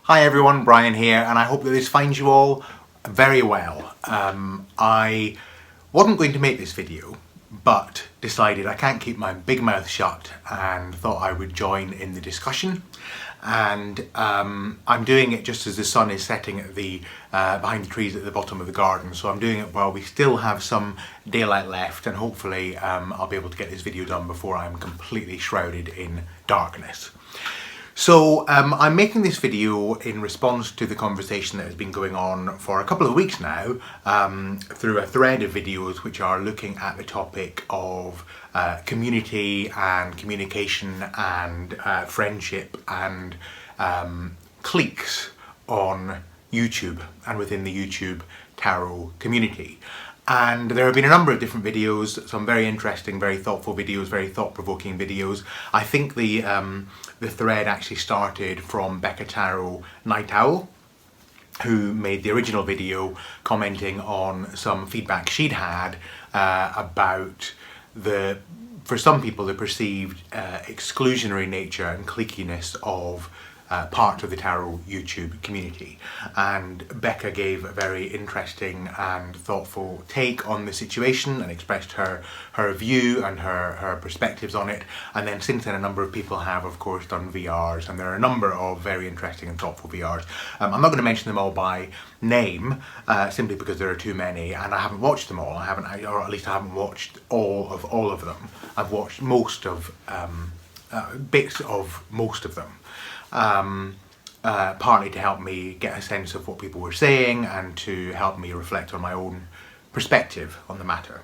Hi everyone, Brian here, and I hope that this finds you all very well. I wasn't going to make this video, but decided I can't keep my big mouth shut and thought I would join in the discussion. And I'm doing it just as the sun is setting at the behind the trees at the bottom of the garden, so I'm doing it while we still have some daylight left, and hopefully I'll be able to get this video done before I'm completely shrouded in darkness. So I'm making this video in response to the conversation that has been going on for a couple of weeks now through a thread of videos which are looking at the topic of community and communication and friendship and cliques on YouTube and within the YouTube tarot community. And there have been a number of different videos, some very interesting, very thoughtful videos, very thought-provoking videos. I think the thread actually started from Becca Tarot Night Owl, who made the original video commenting on some feedback she'd had about for some people, the perceived exclusionary nature and cliqueiness of part of the tarot YouTube community. And Becca gave a very interesting and thoughtful take on the situation and expressed her view and her perspectives on it. And then since then a number of people have of course done VRs, and there are a number of very interesting and thoughtful VRs. I'm not going to mention them all by name simply because there are too many and I haven't watched them all. Or at least I haven't watched all of them. I've watched most of bits of most of them. Partly to help me get a sense of what people were saying and to help me reflect on my own perspective on the matter.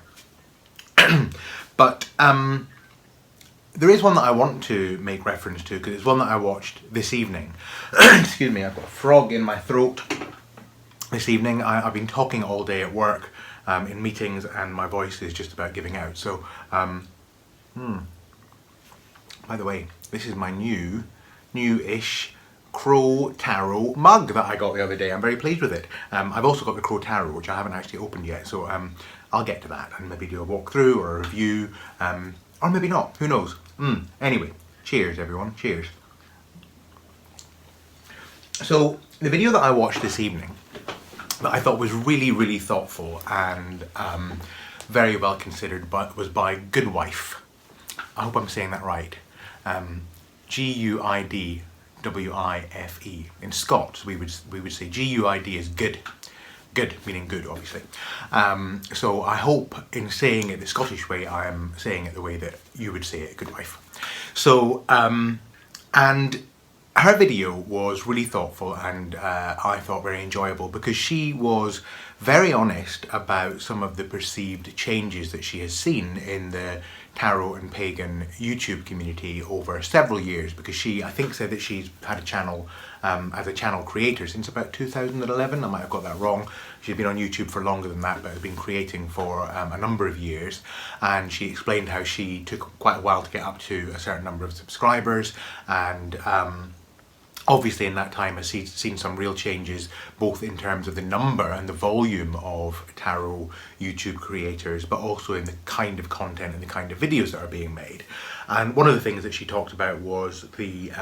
But there is one that I want to make reference to because it's one that I watched this evening. Excuse me, I've got a frog in my throat this evening. I've been talking all day at work in meetings and my voice is just about giving out. So, by the way, this is my new-ish Crow Tarot mug that I got the other day. I'm very pleased with it. I've also got the Crow Tarot, which I haven't actually opened yet, so I'll get to that and maybe do a walkthrough or a review, or maybe not, who knows. Anyway, cheers everyone, cheers. So the video that I watched this evening that I thought was really thoughtful and very well considered was by Goodwife. I hope I'm saying that right. Guidwife. In Scots we would say Guid is good. Good meaning good, obviously. So I hope in saying it the Scottish way I am saying it the way that you would say it, Goodwife. So and her video was really thoughtful and I thought very enjoyable because she was very honest about some of the perceived changes that she has seen in the tarot and pagan YouTube community over several years, because she, I think, said that she's had a channel as a channel creator since about 2011. I might have got that wrong. She's been on YouTube for longer than that, but has been creating for a number of years. And she explained how she took quite a while to get up to a certain number of subscribers, and obviously in that time has seen some real changes, both in terms of the number and the volume of tarot YouTube creators, but also in the kind of content and the kind of videos that are being made. And one of the things that she talked about was the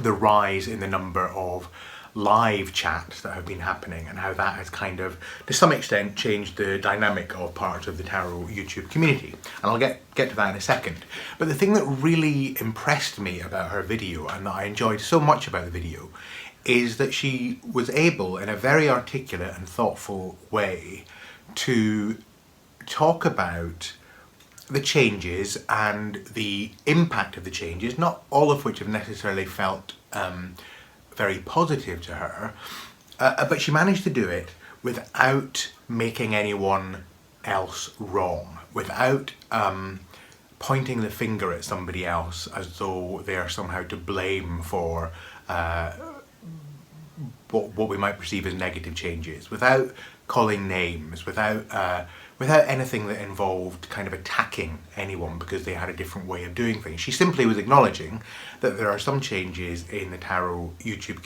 rise in the number of live chats that have been happening and how that has kind of, to some extent, changed the dynamic of parts of the tarot YouTube community. And I'll get to that in a second. But the thing that really impressed me about her video and that I enjoyed so much about the video is that she was able, in a very articulate and thoughtful way, to talk about the changes and the impact of the changes, not all of which have necessarily felt very positive to her, but she managed to do it without making anyone else wrong, without pointing the finger at somebody else as though they are somehow to blame for what we might perceive as negative changes, without calling names, without anything that involved kind of attacking anyone because they had a different way of doing things. She simply was acknowledging that there are some changes in the tarot YouTube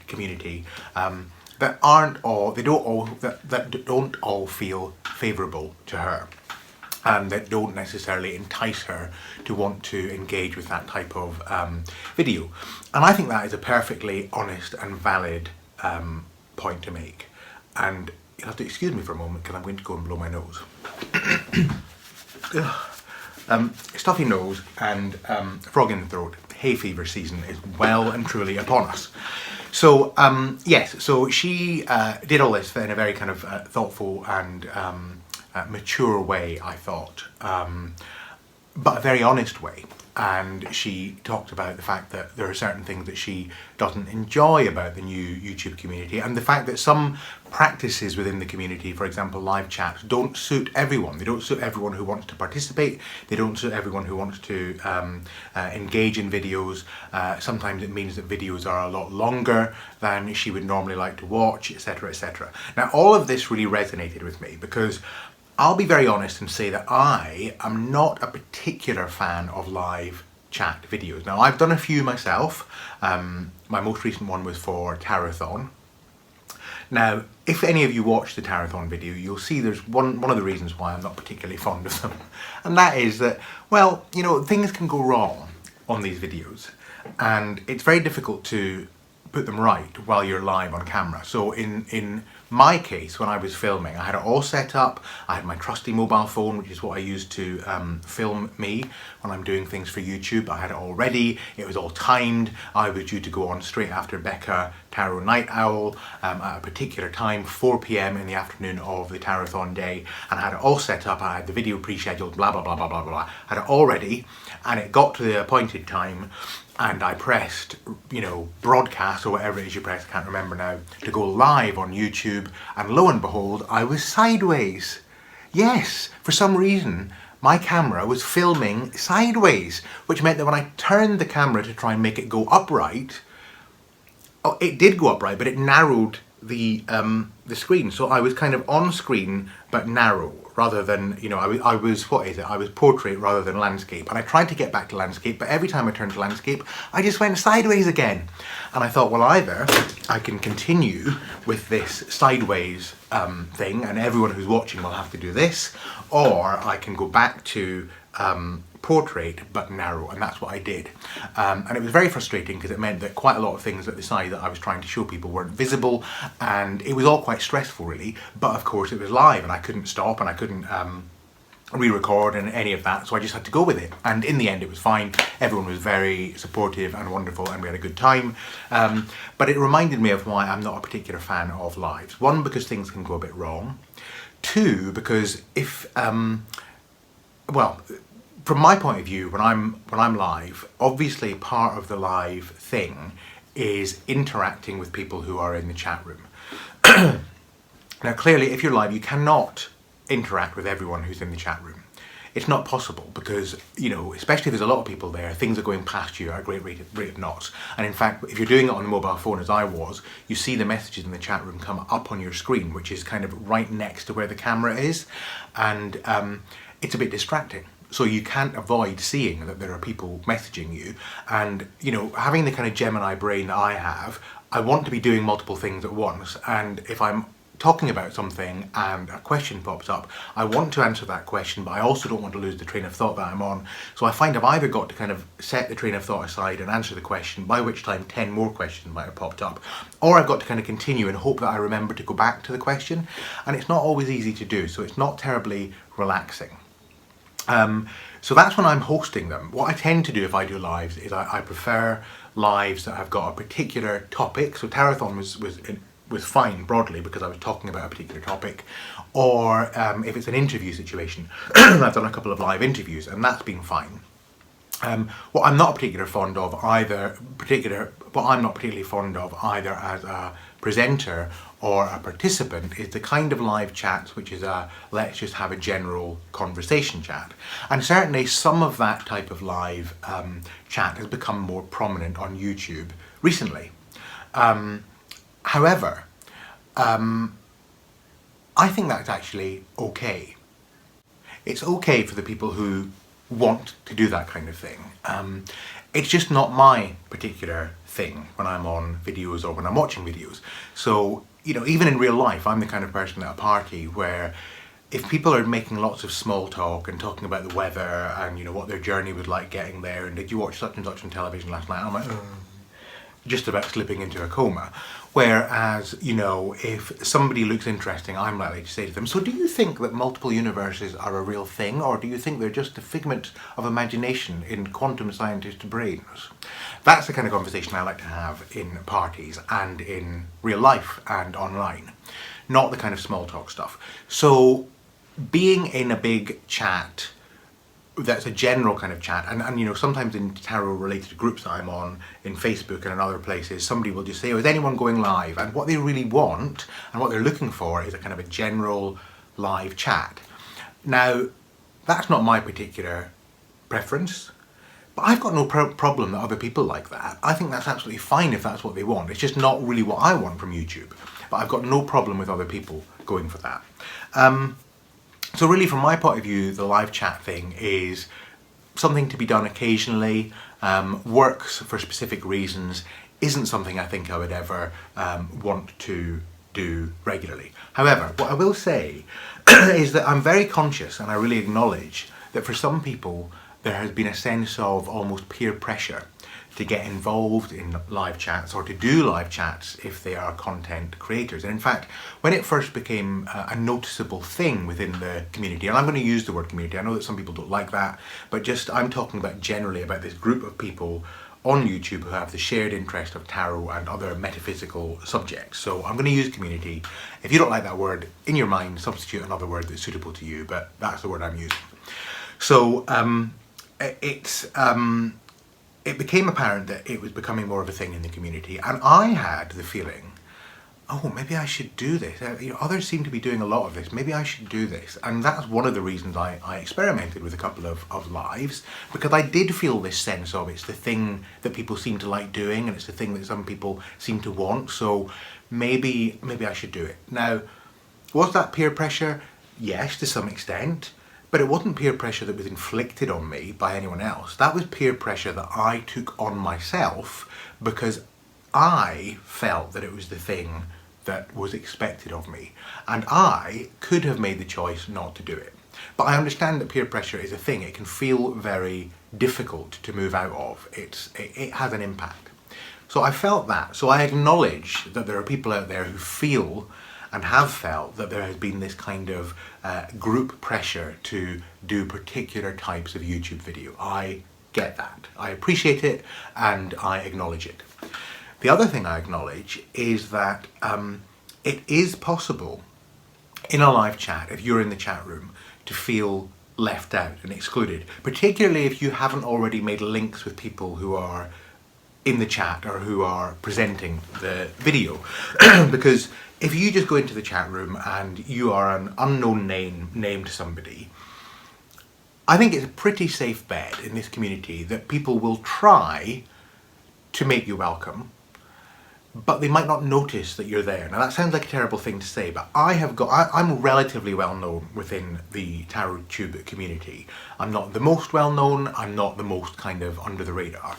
community that don't all feel favourable to her. and that don't necessarily entice her to want to engage with that type of video. And I think that is a perfectly honest and valid point to make. And you'll have to excuse me for a moment because I'm going to go and blow my nose. Stuffy nose and frog in the throat. Hay fever season is well and truly upon us. So yes, so she did all this in a very kind of thoughtful and mature way, I thought, but a very honest way. And she talked about the fact that there are certain things that she doesn't enjoy about the new YouTube community, and the fact that some practices within the community, for example live chats, don't suit everyone. They don't suit everyone who wants to participate. They don't suit everyone who wants to engage in videos. Sometimes it means that videos are a lot longer than she would normally like to watch, etc, etc. Now all of this really resonated with me because I'll be very honest and say that I am not a particular fan of live chat videos. Now I've done a few myself. My most recent one was for Tarathon. Now if any of you watch the Tarathon video, you'll see there's one of the reasons why I'm not particularly fond of them, and that is that, well, you know, things can go wrong on these videos and it's very difficult to put them right while you're live on camera. So in my case, when I was filming, I had it all set up. I had my trusty mobile phone, which is what I use to film me when I'm doing things for YouTube. I had it all ready. It was all timed. I was due to go on straight after Becca Tarot Night Owl at a particular time, 4 p.m. in the afternoon of the Tarathon day, and I had it all set up. I had the video pre-scheduled, blah, blah, blah, blah, blah, blah. I had it all ready, and it got to the appointed time, and I pressed, you know, broadcast or whatever it is you press, I can't remember now, to go live on YouTube, and lo and behold, I was sideways. Yes, for some reason, my camera was filming sideways, which meant that when I turned the camera to try and make it go upright, oh, it did go upright, but it narrowed the screen. So I was kind of on screen, but narrow, rather than, you know, I was, what is it? I was portrait rather than landscape. And I tried to get back to landscape, but every time I turned to landscape, I just went sideways again. And I thought, well, either I can continue with this sideways thing, and everyone who's watching will have to do this, or I can go back to portrait but narrow, and that's what I did. And it was very frustrating because it meant that quite a lot of things at the side that I was trying to show people weren't visible, and it was all quite stressful really. But of course it was live and I couldn't stop, and I couldn't re-record and any of that, so I just had to go with it. And in the end it was fine. Everyone was very supportive and wonderful, and we had a good time. But it reminded me of why I'm not a particular fan of lives. One, because things can go a bit wrong. Two, because if well, from my point of view, when I'm live, obviously part of the live thing is interacting with people who are in the chat room. Now clearly, if you're live, you cannot interact with everyone who's in the chat room. It's not possible because, you know, especially if there's a lot of people there, things are going past you at a great rate of knots. And in fact, if you're doing it on a mobile phone, as I was, you see the messages in the chat room come up on your screen, which is kind of right next to where the camera is. And it's a bit distracting. So you can't avoid seeing that there are people messaging you. And, you know, having the kind of Gemini brain that I have, I want to be doing multiple things at once. And if I'm talking about something and a question pops up, I want to answer that question, but I also don't want to lose the train of thought that I'm on. So I find I've either got to kind of set the train of thought aside and answer the question, by which time 10 more questions might have popped up, or I've got to kind of continue and hope that I remember to go back to the question. And it's not always easy to do, so it's not terribly relaxing. So that's when I'm hosting them. What I tend to do if I do lives is I prefer lives that have got a particular topic. So Tarathon was fine broadly because I was talking about a particular topic, or if it's an interview situation, I've done a couple of live interviews and that's been fine. What I'm not particularly fond of either as a presenter or a participant is the kind of live chats which is a let's just have a general conversation chat. And certainly some of that type of live chat has become more prominent on YouTube recently. However, I think that's actually okay. It's okay for the people who want to do that kind of thing. It's just not my particular thing when I'm on videos or when I'm watching videos. So, you know, even in real life, I'm the kind of person at a party where if people are making lots of small talk and talking about the weather and, you know, what their journey was like getting there, and did you watch such and such on television last night, I'm like, just about slipping into a coma. Whereas, you know, if somebody looks interesting, I'm likely to say to them, so do you think that multiple universes are a real thing, or do you think they're just a figment of imagination in quantum scientist brains? That's the kind of conversation I like to have in parties and in real life and online, not the kind of small talk stuff. So being in a big chat that's a general kind of chat, and you know, sometimes in tarot related groups that I'm on in Facebook and in other places, somebody will just say, oh, is anyone going live? And what they really want and what they're looking for is a kind of a general live chat. Now, that's not my particular preference, but I've got no problem that other people like that. I think that's absolutely fine if that's what they want. It's just not really what I want from YouTube, but I've got no problem with other people going for that. So really, from my point of view, the live chat thing is something to be done occasionally, works for specific reasons, isn't something I think I would ever want to do regularly. However, what I will say is that I'm very conscious, and I really acknowledge that for some people there has been a sense of almost peer pressure to get involved in live chats or to do live chats if they are content creators. And in fact, when it first became a noticeable thing within the community, and I'm going to use the word community, I know that some people don't like that, but just I'm talking about generally about this group of people on YouTube who have the shared interest of tarot and other metaphysical subjects. So I'm going to use community. If you don't like that word, in your mind, substitute another word that's suitable to you, but that's the word I'm using. So it became apparent that it was becoming more of a thing in the community, and I had the feeling, oh, maybe I should do this. You know, others seem to be doing a lot of this. Maybe I should do this. And that's one of the reasons I experimented with a couple of lives, because I did feel this sense of it's the thing that people seem to like doing, and it's the thing that some people seem to want. So maybe I should do it. Now, was that peer pressure? Yes, to some extent. But it wasn't peer pressure that was inflicted on me by anyone else. That was peer pressure that I took on myself because I felt that it was the thing that was expected of me. And I could have made the choice not to do it. But I understand that peer pressure is a thing. It can feel very difficult to move out of. It has an impact. So I felt that. So I acknowledge that there are people out there who feel and have felt that there has been this kind of group pressure to do particular types of YouTube video. I get that. I appreciate it and I acknowledge it. The other thing I acknowledge is that it is possible in a live chat, if you're in the chat room, to feel left out and excluded, particularly if you haven't already made links with people who are in the chat or who are presenting the video. Because if you just go into the chat room and you are an unknown name to somebody, I think it's a pretty safe bet in this community that people will try to make you welcome, but they might not notice that you're there. Now that sounds like a terrible thing to say, but I'm relatively well known within the Tarot Tube community. I'm not the most well known, I'm not the most kind of under the radar.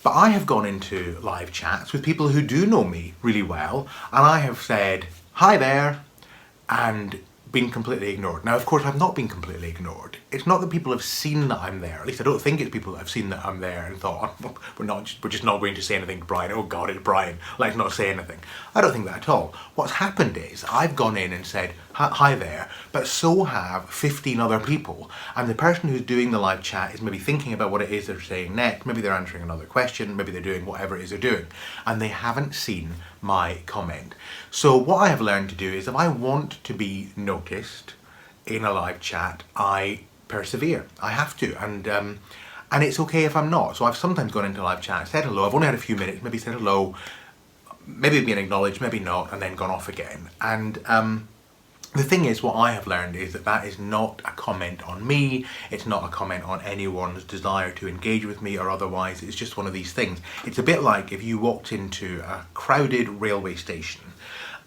But I have gone into live chats with people who do know me really well, and I have said, hi there, and been completely ignored. Now, of course, I've not been completely ignored. It's not that people have seen that I'm there. At least I don't think it's people that have seen that I'm there and thought, oh, we're just not going to say anything to Brian. Oh God, it's Brian. Let's not say anything. I don't think that at all. What's happened is I've gone in and said, hi there, but so have 15 other people. And the person who's doing the live chat is maybe thinking about what it is they're saying next. Maybe they're answering another question. Maybe they're doing whatever it is they're doing. And they haven't seen my comment. So what I have learned to do is if I want to be noticed in a live chat, I persevere. I have to. And it's okay if I'm not. So I've sometimes gone into a live chat, said hello. I've only had a few minutes, maybe said hello, maybe been acknowledged, maybe not, and then gone off again. And the thing is, what I have learned is that that is not a comment on me. It's not a comment on anyone's desire to engage with me or otherwise. It's just one of these things. It's a bit like if you walked into a crowded railway station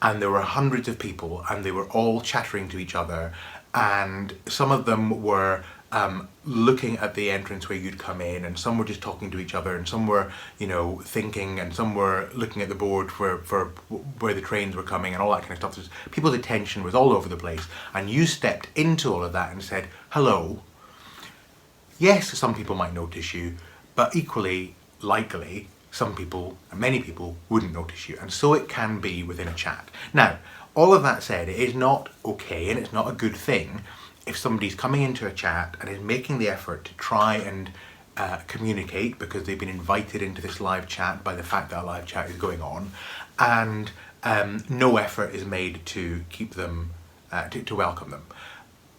and there were hundreds of people and they were all chattering to each other, and some of them were looking at the entrance where you'd come in, and some were just talking to each other, and some were, you know, thinking, and some were looking at the board for where the trains were coming and all that kind of stuff. There's, people's attention was all over the place, and you stepped into all of that and said, hello. Yes, some people might notice you, but equally likely, some people, and many people, wouldn't notice you. And so it can be within a chat. Now, all of that said, it is not okay and it's not a good thing if somebody's coming into a chat and is making the effort to try and communicate because they've been invited into this live chat by the fact that a live chat is going on, and no effort is made to keep them, to welcome them.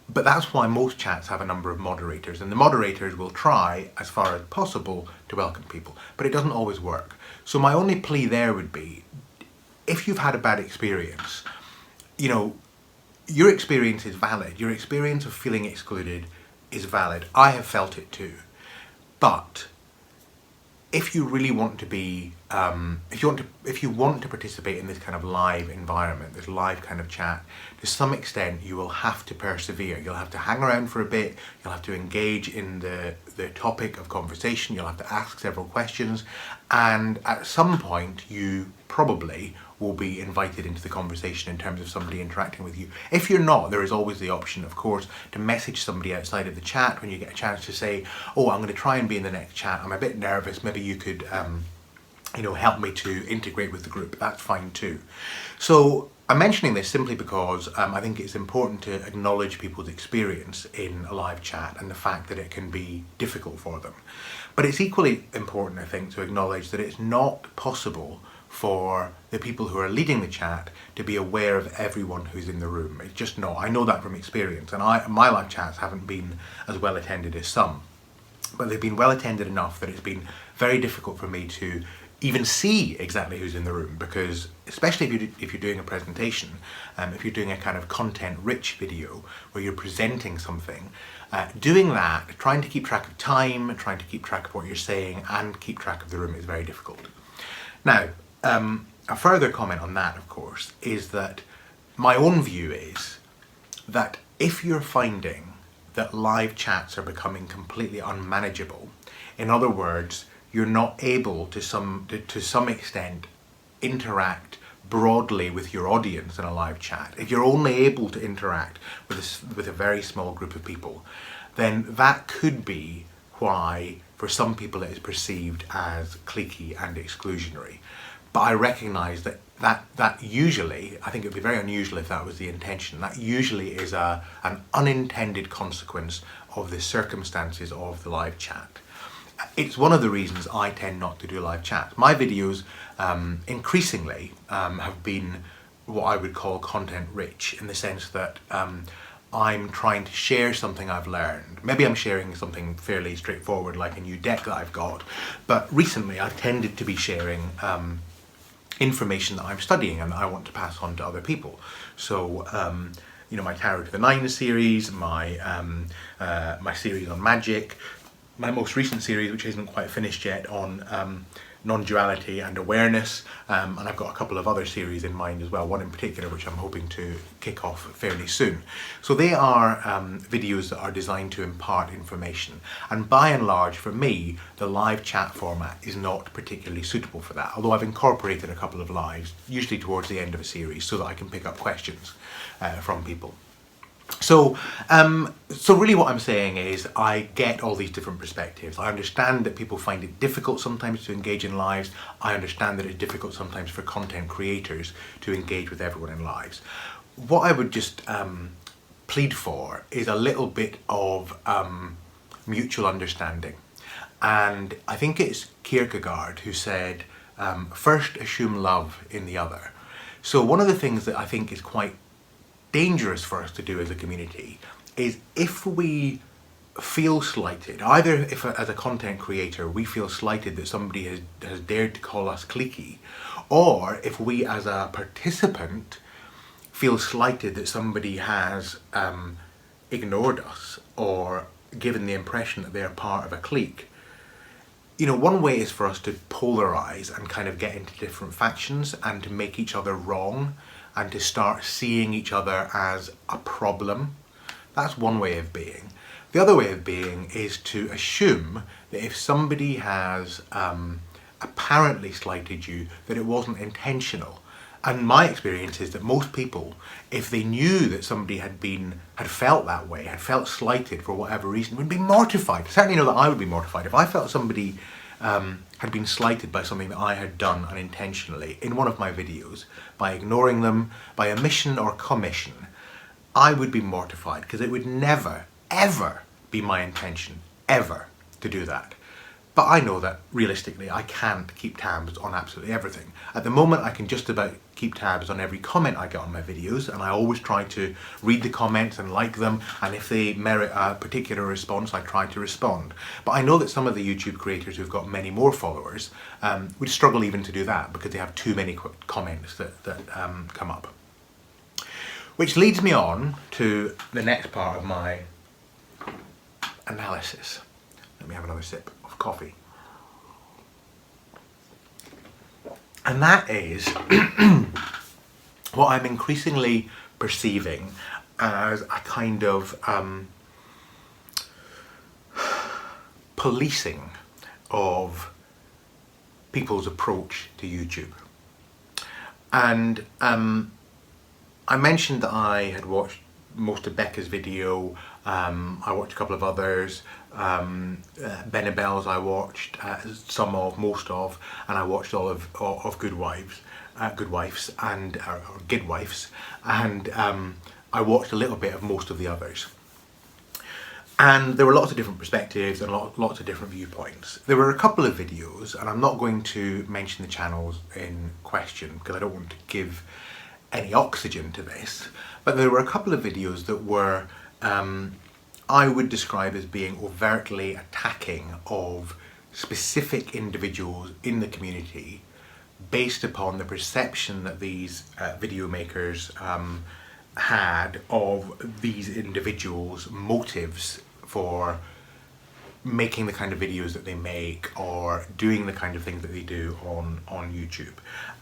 But that's why most chats have a number of moderators, and the moderators will try as far as possible to welcome people, but it doesn't always work. So my only plea there would be, if you've had a bad experience, you know, your experience is valid. Your experience of feeling excluded is valid. I have felt it too. But if you really want to be, if you want to participate in this kind of live environment, this live kind of chat, to some extent you will have to persevere. You'll have to hang around for a bit. You'll have to engage in the topic of conversation. You'll have to ask several questions, and at some point you probably will be invited into the conversation in terms of somebody interacting with you. If you're not, there is always the option, of course, to message somebody outside of the chat when you get a chance to say, oh, I'm going to try and be in the next chat. I'm a bit nervous. Maybe you could, you know, help me to integrate with the group. That's fine too. So I'm mentioning this simply because I think it's important to acknowledge people's experience in a live chat and the fact that it can be difficult for them. But it's equally important, I think, to acknowledge that it's not possible for the people who are leading the chat to be aware of everyone who's in the room. It's just not. I know that from experience, and my live chats haven't been as well attended as some, but they've been well attended enough that it's been very difficult for me to even see exactly who's in the room, because especially if you're doing a presentation, if you're doing a kind of content-rich video where you're presenting something, doing that, trying to keep track of time, trying to keep track of what you're saying, and keep track of the room is very difficult. Now, a further comment on that, of course, is that my own view is that if you're finding that live chats are becoming completely unmanageable, in other words, you're not able to some extent interact broadly with your audience in a live chat, if you're only able to interact with a very small group of people, then that could be why for some people it is perceived as cliquey and exclusionary. But I recognise that usually, I think it would be very unusual if that was the intention, that usually is an unintended consequence of the circumstances of the live chat. It's one of the reasons I tend not to do live chats. My videos increasingly have been what I would call content rich, in the sense that I'm trying to share something I've learned. Maybe I'm sharing something fairly straightforward like a new deck that I've got, but recently I've tended to be sharing information that I'm studying and that I want to pass on to other people. So, you know, my Tarot to the Nine series, my series on magic, my most recent series, which isn't quite finished yet, on non-duality and awareness, and I've got a couple of other series in mind as well, one in particular which I'm hoping to kick off fairly soon. So they are videos that are designed to impart information, and by and large for me the live chat format is not particularly suitable for that, although I've incorporated a couple of lives, usually towards the end of a series, so that I can pick up questions from people. So really what I'm saying is I get all these different perspectives. I understand that people find it difficult sometimes to engage in lives. I understand that it's difficult sometimes for content creators to engage with everyone in lives. What I would just plead for is a little bit of mutual understanding. And I think it's Kierkegaard who said, first assume love in the other. So one of the things that I think is quite dangerous for us to do as a community is if we feel slighted, either if as a content creator we feel slighted that somebody has dared to call us cliquey, or if we as a participant feel slighted that somebody has ignored us or given the impression that they're part of a clique. You know, one way is for us to polarize and kind of get into different factions and to make each other wrong and to start seeing each other as a problem. That's one way of being. The other way of being is to assume that if somebody has apparently slighted you, that it wasn't intentional. And my experience is that most people, if they knew that somebody had felt that way, had felt slighted for whatever reason, would be mortified. I certainly know that I would be mortified. If I felt somebody had been slighted by something that I had done unintentionally in one of my videos, by ignoring them, by omission or commission, I would be mortified, because it would never, ever be my intention, ever, to do that. But I know that realistically I can't keep tabs on absolutely everything. At the moment I can just about keep tabs on every comment I get on my videos, and I always try to read the comments and like them, and if they merit a particular response I try to respond. But I know that some of the YouTube creators who've got many more followers would struggle even to do that because they have too many comments that come up. Which leads me on to the next part of my analysis. Let me have another sip of coffee. And that is what I'm increasingly perceiving as a kind of policing of people's approach to YouTube. And I mentioned that I had watched most of Becca's video, I watched a couple of others, Benabel's I watched some of, most of, and I watched all of Good Wives, and or Good Wives, and I watched a little bit of most of the others. And there were lots of different perspectives and lots of different viewpoints. There were a couple of videos, and I'm not going to mention the channels in question because I don't want to give any oxygen to this, but there were a couple of videos that were I would describe as being overtly attacking of specific individuals in the community based upon the perception that these video makers had of these individuals' motives for making the kind of videos that they make or doing the kind of things that they do on YouTube.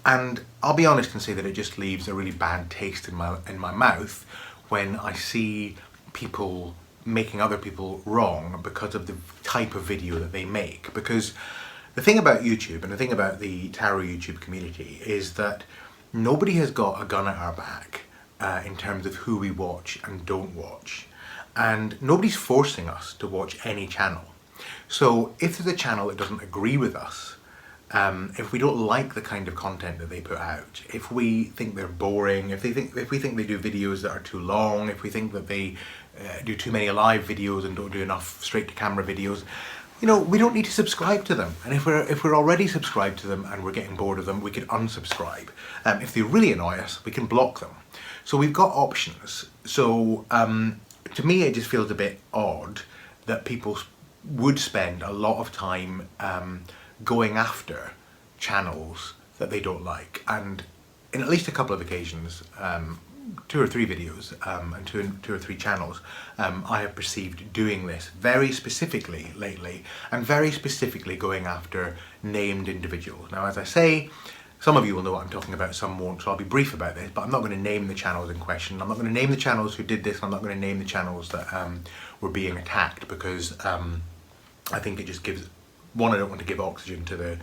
And I'll be honest and say that it just leaves a really bad taste in my mouth when I see people making other people wrong because of the type of video that they make. Because the thing about YouTube and the thing about the tarot YouTube community is that nobody has got a gun at our back in terms of who we watch and don't watch. And nobody's forcing us to watch any channel. So if there's a channel that doesn't agree with us, if we don't like the kind of content that they put out, if we think they're boring, if we think they do videos that are too long, if we think that they do too many live videos and don't do enough straight to camera videos, you know, we don't need to subscribe to them. And if we're already subscribed to them and we're getting bored of them, we can unsubscribe. If they really annoy us, we can block them. So we've got options. So to me, it just feels a bit odd that people would spend a lot of time going after channels that they don't like. And in at least a couple of occasions, 2 or 3 videos and two or three channels, I have perceived doing this very specifically lately, and very specifically going after named individuals. Now, as I say, some of you will know what I'm talking about, some won't, so I'll be brief about this, but I'm not going to name the channels in question. I'm not going to name the channels who did this, I'm not going to name the channels that were being attacked, because I think it just gives, one, I don't want to give oxygen to the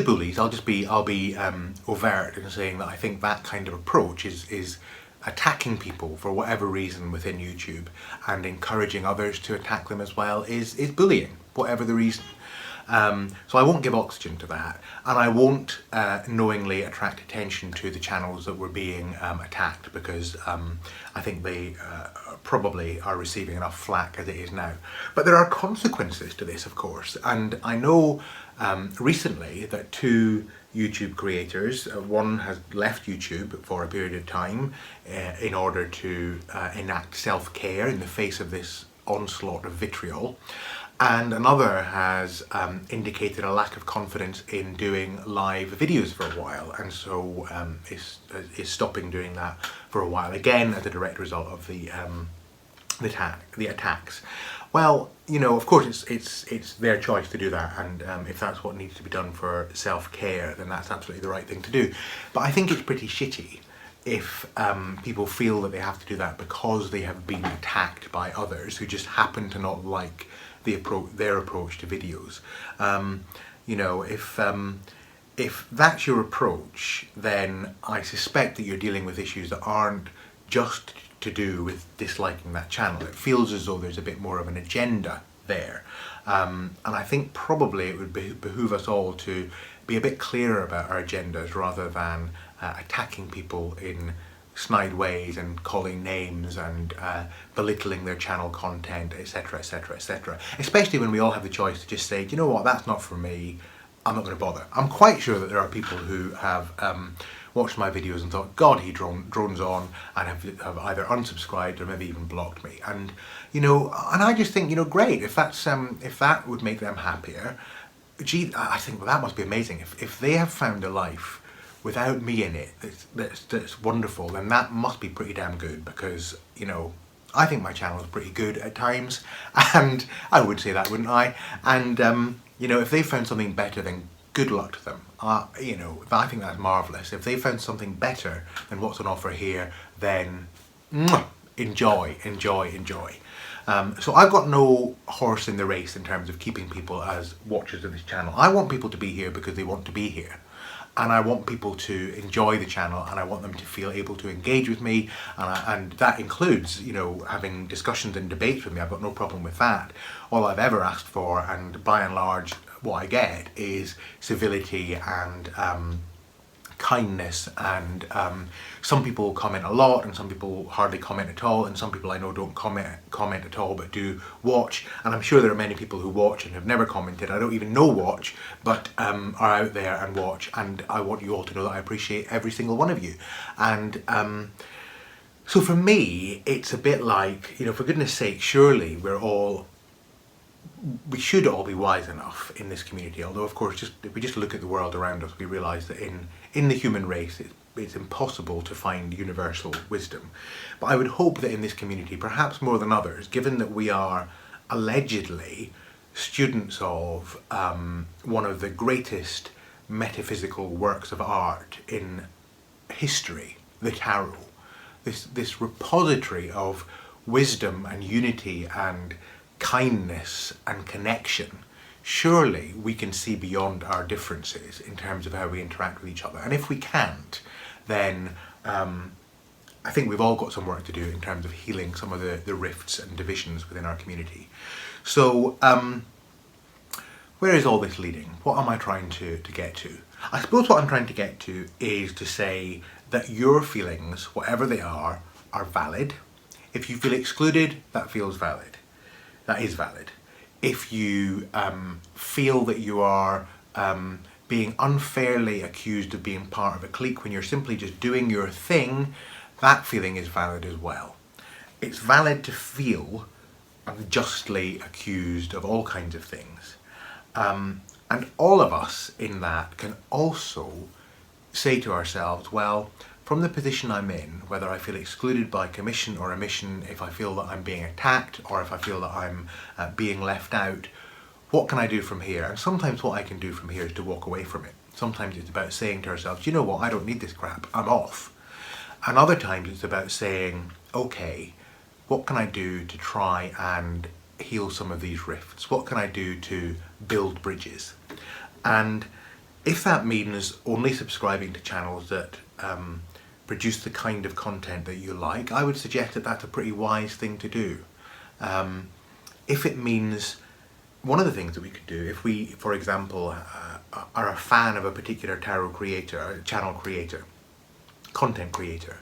bullies. I'll be overt in saying that I think that kind of approach is attacking people for whatever reason within YouTube and encouraging others to attack them as well is bullying, whatever the reason. So I won't give oxygen to that, and I won't knowingly attract attention to the channels that were being attacked, because I think they probably are receiving enough flack as it is now. But there are consequences to this, of course, and I know recently that 2 YouTube creators, one has left YouTube for a period of time in order to enact self-care in the face of this onslaught of vitriol, and another has indicated a lack of confidence in doing live videos for a while, and so is stopping doing that for a while, again as a direct result of the attacks. Well, you know, of course it's their choice to do that, and if that's what needs to be done for self-care, then that's absolutely the right thing to do. But I think it's pretty shitty if people feel that they have to do that because they have been attacked by others who just happen to not like their approach to videos. You know, if that's your approach, then I suspect that you're dealing with issues that aren't just to do with disliking that channel. It feels as though there's a bit more of an agenda there. And I think probably it would behoove us all to be a bit clearer about our agendas rather than attacking people in snide ways and calling names and belittling their channel content, etc, etc, etc. Especially when we all have the choice to just say, do you know what, that's not for me, I'm not going to bother. I'm quite sure that there are people who have watched my videos and thought, God, he drones on, and have either unsubscribed or maybe even blocked me. And you know, and I just think, you know, great, if that's if that would make them happier, gee, I think, well, that must be amazing. If they have found a life without me in it that's wonderful, then that must be pretty damn good, because, you know, I think my channel is pretty good at times, and I would say that, wouldn't I? And you know, if they found something better, then good luck to them. You know, I think that's marvellous. If they found something better than what's on offer here, then enjoy, enjoy, enjoy. So I've got no horse in the race in terms of keeping people as watchers of this channel. I want people to be here because they want to be here. And I want people to enjoy the channel, and I want them to feel able to engage with me, and that includes, you know, having discussions and debates with me. I've got no problem with that. All I've ever asked for, and by and large what I get, is civility and kindness, and some people comment a lot and some people hardly comment at all, and some people I know don't comment at all but do watch, and I'm sure there are many people who watch and have never commented, I don't even know watch, but are out there and watch, and I want you all to know that I appreciate every single one of you. And so for me it's a bit like, you know, for goodness sake, surely we should all be wise enough in this community, although of course if we just look at the world around us, we realise that in the human race it's impossible to find universal wisdom. But I would hope that in this community, perhaps more than others, given that we are allegedly students of one of the greatest metaphysical works of art in history, the tarot, this repository of wisdom and unity and kindness and connection, surely we can see beyond our differences in terms of how we interact with each other. And if we can't, then I think we've all got some work to do in terms of healing some of the rifts and divisions within our community. So where is all this leading? What am I trying to get to? I suppose what I'm trying to get to is to say that your feelings, whatever they are valid. If you feel excluded, that feels valid. That is valid. If you feel that you are being unfairly accused of being part of a clique when you're simply just doing your thing, that feeling is valid as well. It's valid to feel unjustly accused of all kinds of things. And all of us in that can also say to ourselves, well, from the position I'm in, whether I feel excluded by commission or omission, if I feel that I'm being attacked or if I feel that I'm being left out, what can I do from here? And sometimes what I can do from here is to walk away from it. Sometimes it's about saying to ourselves, you know what, I don't need this crap, I'm off. And other times it's about saying, okay, what can I do to try and heal some of these rifts? What can I do to build bridges? And if that means only subscribing to channels that produce the kind of content that you like, I would suggest that that's a pretty wise thing to do. If it means, one of the things that we could do, if we, for example, are a fan of a particular tarot creator, channel creator, content creator,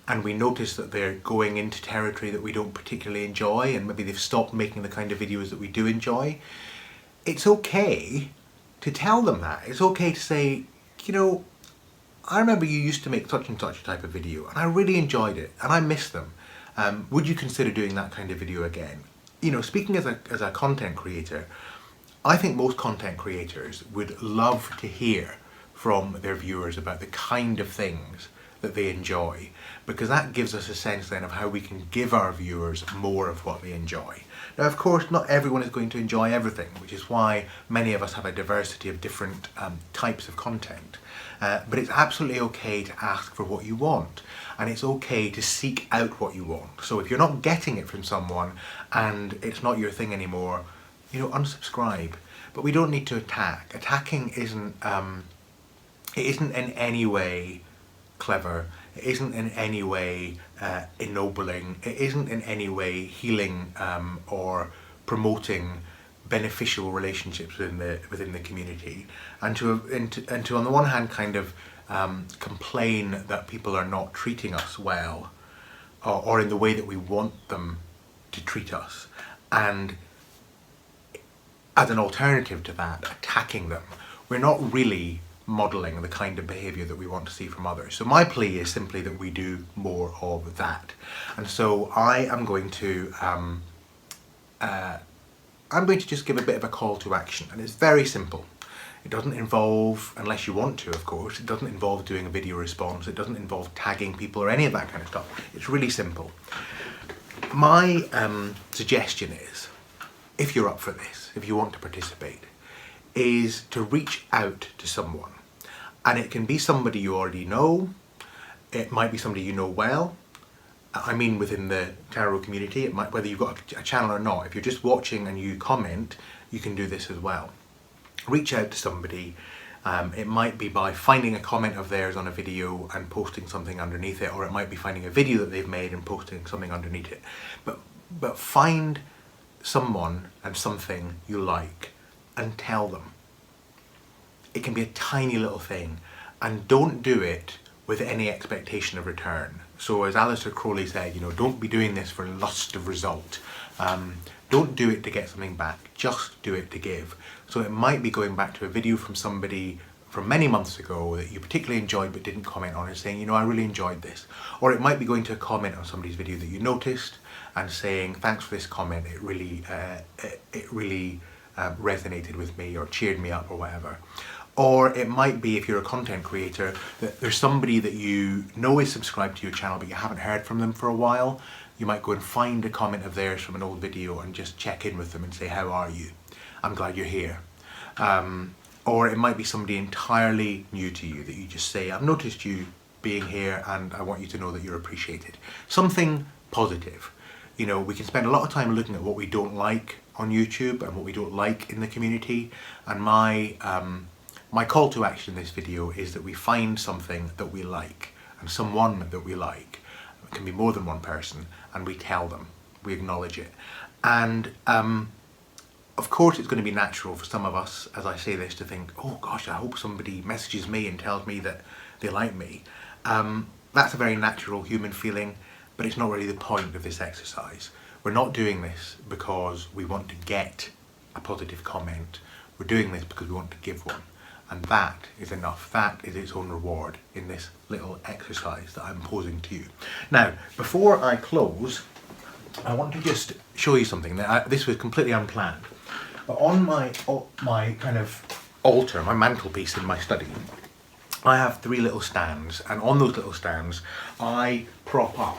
and we notice that they're going into territory that we don't particularly enjoy, and maybe they've stopped making the kind of videos that we do enjoy, it's okay to tell them that. It's okay to say, you know, I remember you used to make such and such type of video and I really enjoyed it and I miss them. Would you consider doing that kind of video again? You know, speaking as a content creator, I think most content creators would love to hear from their viewers about the kind of things that they enjoy, because that gives us a sense then of how we can give our viewers more of what they enjoy. Now, of course, not everyone is going to enjoy everything, which is why many of us have a diversity of different types of content. But it's absolutely okay to ask for what you want, and it's okay to seek out what you want. So if you're not getting it from someone and it's not your thing anymore, unsubscribe. But we don't need to attack. Attacking isn't in any way clever. It isn't in any way ennobling. It isn't in any way healing or promoting beneficial relationships within the community. And to on the one hand kind of complain that people are not treating us well or in the way that we want them to treat us, and as an alternative to that, attacking them, we're not really modelling the kind of behaviour that we want to see from others. So my plea is simply that we do more of that. And so I am going to just give a bit of a call to action, and it's very simple. It doesn't involve, unless you want to of course, it doesn't involve doing a video response, it doesn't involve tagging people or any of that kind of stuff. It's really simple. My suggestion is, if you're up for this, if you want to participate, is to reach out to someone. And it can be somebody you already know, it might be somebody you know well. I mean within the tarot community, it might, whether you've got a channel or not. If you're just watching and you comment, you can do this as well. Reach out to somebody. It might be by finding a comment of theirs on a video and posting something underneath it, or it might be finding a video that they've made and posting something underneath it. But find someone and something you like and tell them. It can be a tiny little thing, and don't do it with any expectation of return. So as Aleister Crowley said, don't be doing this for lust of result. Don't do it to get something back, just do it to give. So it might be going back to a video from somebody from many months ago that you particularly enjoyed but didn't comment on and saying, I really enjoyed this. Or it might be going to a comment on somebody's video that you noticed and saying, thanks for this comment, it really resonated with me or cheered me up or whatever. Or it might be, if you're a content creator, that there's somebody that you know is subscribed to your channel but you haven't heard from them for a while. You might go and find a comment of theirs from an old video and just check in with them and say, how are you? I'm glad you're here. Or it might be somebody entirely new to you that you just say, I've noticed you being here and I want you to know that you're appreciated. Something positive. We can spend a lot of time looking at what we don't like on YouTube and what we don't like in the community, and my call to action in this video is that we find something that we like and someone that we like. It can be more than one person, and we tell them, we acknowledge it. And of course it's going to be natural for some of us, as I say this, to think, oh gosh, I hope somebody messages me and tells me that they like me. That's a very natural human feeling, but it's not really the point of this exercise. We're not doing this because we want to get a positive comment. We're doing this because we want to give one. And that is enough. That is its own reward in this little exercise that I'm posing to you. Now, before I close, I want to just show you something. This was completely unplanned. But on my kind of altar, my mantelpiece in my study, I have 3 little stands, and on those little stands I prop up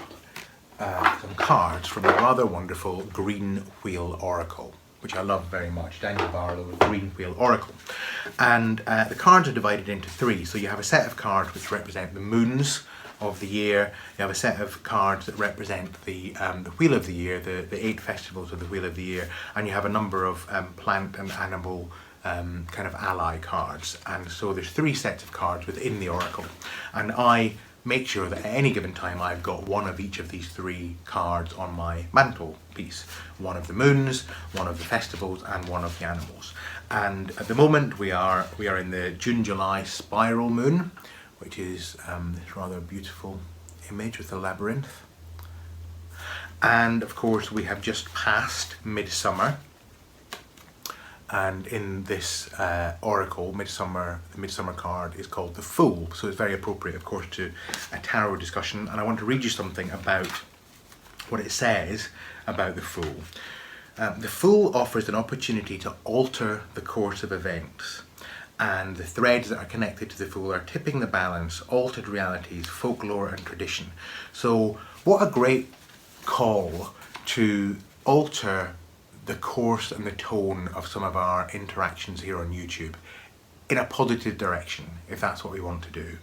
some cards from a rather wonderful Green Wheel Oracle, which I love very much, Daniel Barlow's Green Wheel Oracle. And the cards are divided into 3, so you have a set of cards which represent the moons of the year, you have a set of cards that represent the wheel of the year, the 8 festivals of the wheel of the year, and you have a number of plant and animal kind of ally cards. And so there's 3 sets of cards within the oracle, and I make sure that at any given time I've got one of each of these 3 cards on my mantelpiece. One of the moons, one of the festivals, and one of the animals. And at the moment we are in the June-July spiral moon, which is this rather beautiful image with a labyrinth. And of course we have just passed midsummer. And in this oracle, the midsummer card is called the Fool, so it's very appropriate, of course, to a tarot discussion. And I want to read you something about what it says about the Fool. The Fool offers an opportunity to alter the course of events, and the threads that are connected to the Fool are tipping the balance, altered realities, folklore and tradition. So what a great call to alter the course and the tone of some of our interactions here on YouTube in a positive direction, if that's what we want to do.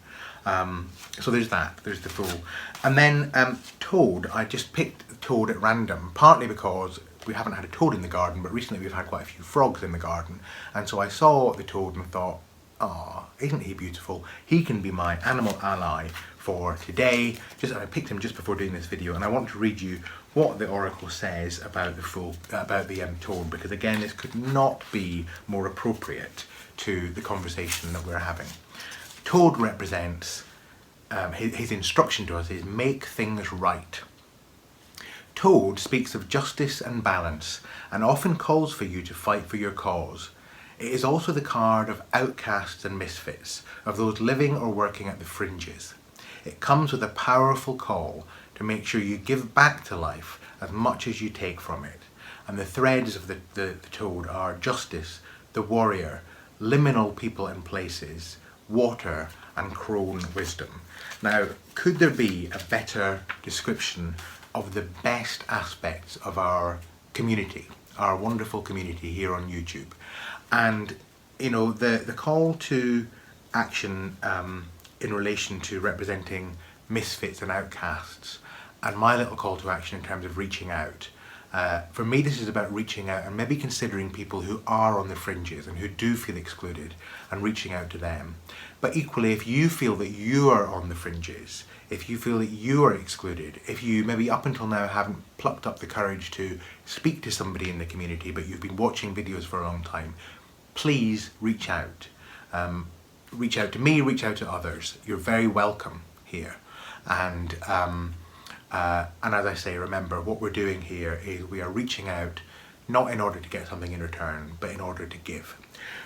So there's that, there's the Fool. And then toad, I just picked toad at random, partly because we haven't had a toad in the garden, but recently we've had quite a few frogs in the garden. And so I saw the toad and thought, ah, isn't he beautiful? He can be my animal ally for today. I picked him just before doing this video, and I want to read you what the oracle says about the Fool, about the toad, because again, this could not be more appropriate to the conversation that we're having. Toad represents, his instruction to us is make things right. Toad speaks of justice and balance and often calls for you to fight for your cause. It is also the card of outcasts and misfits, of those living or working at the fringes. It comes with a powerful call to make sure you give back to life as much as you take from it. And the threads of the toad are justice, the warrior, liminal people and places, water, and crone wisdom. Now, could there be a better description of the best aspects of our community, our wonderful community here on YouTube? And, you know, the call to action in relation to representing misfits and outcasts, and my little call to action in terms of reaching out. For me, this is about reaching out and maybe considering people who are on the fringes and who do feel excluded and reaching out to them. But equally, if you feel that you are on the fringes, if you feel that you are excluded, if you maybe up until now haven't plucked up the courage to speak to somebody in the community, but you've been watching videos for a long time, please reach out. Reach out to me, reach out to others. You're very welcome here. And as I say, remember, what we're doing here is we are reaching out not in order to get something in return, but in order to give.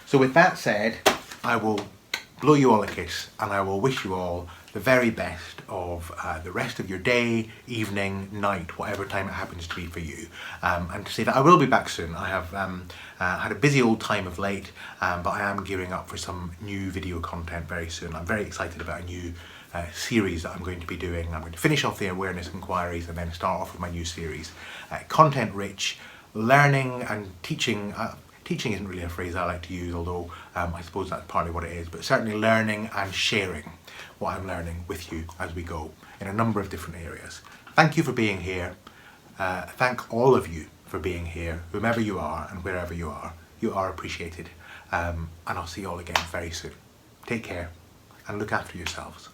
So with that said, I will blow you all a kiss, and I will wish you all the very best of the rest of your day, evening, night, whatever time it happens to be for you. And to say that I will be back soon. I have had a busy old time of late, but I am gearing up for some new video content very soon. I'm very excited about a new series that I'm going to be doing. I'm going to finish off the awareness inquiries and then start off with my new series. Content rich, learning and teaching. Teaching isn't really a phrase I like to use, although I suppose that's partly what it is, but certainly learning and sharing what I'm learning with you as we go in a number of different areas. Thank you for being here. Thank all of you for being here, whomever you are and wherever you are. You are appreciated. And I'll see you all again very soon. Take care and look after yourselves.